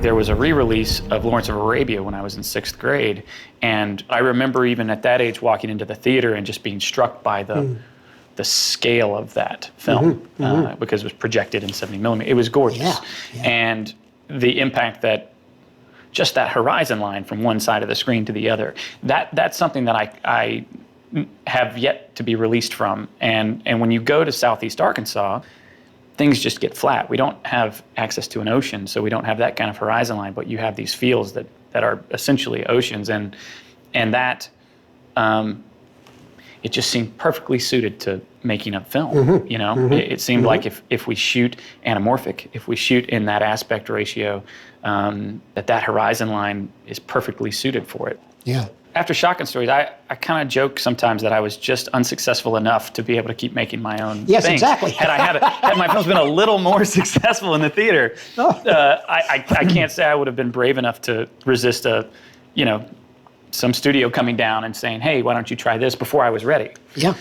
there was a re-release of Lawrence of Arabia when I was in 6th grade, and I remember even at that age walking into the theater and just being struck by the scale of that film because it was projected in 70 millimeter. It was gorgeous, and the impact that just that horizon line from one side of the screen to the other. That's something that I have yet to be released from. And when you go to Southeast Arkansas, things just get flat. We don't have access to an ocean, so we don't have that kind of horizon line, but you have these fields that are essentially oceans, and that it just seemed perfectly suited to making a film. It seemed like if we shoot anamorphic, if we shoot in that aspect ratio, that horizon line is perfectly suited for it. Yeah. After Shotgun Stories, I kind of joke sometimes that I was just unsuccessful enough to be able to keep making my own Yes, things. exactly. Had my films been a little more successful in the theater, I can't say I would have been brave enough to resist some studio coming down and saying, hey, why don't you try this, before I was ready. Yeah.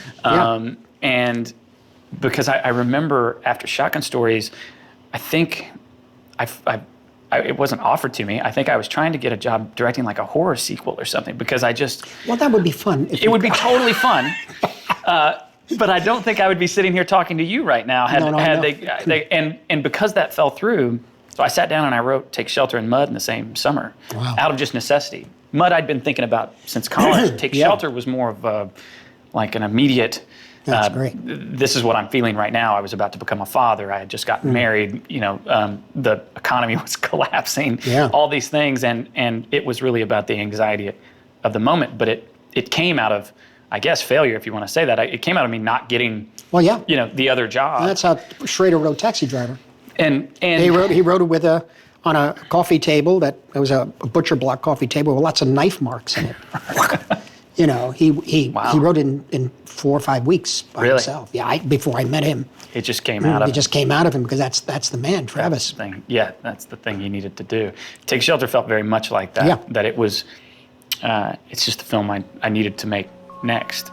And because I remember after Shotgun Stories, I think it wasn't offered to me. I think I was trying to get a job directing like a horror sequel or something, because Well, that would be fun. It would be totally fun. But I don't think I would be sitting here talking to you right now had they and because that fell through. So I sat down and I wrote Take Shelter and Mud in the same summer, out of just necessity. Mud I'd been thinking about since college. Take Shelter was more of like an immediate. That's great. This is what I'm feeling right now. I was about to become a father. I had just gotten married. The economy was collapsing. All these things, and it was really about the anxiety of the moment. But it came out of, I guess, failure, if you want to say that. It came out of me not getting. Well, yeah. The other job. And that's how Schrader wrote Taxi Driver. And he wrote it with on a coffee table that it was a butcher block coffee table with lots of knife marks in it. He wrote it in 4 or 5 weeks by himself. Yeah, before I met him. It just came out of him. It just came out of him, because that's the man, Travis. That's the thing he needed to do. Take Shelter felt very much like that. Yeah. That it was, it's just the film I needed to make next.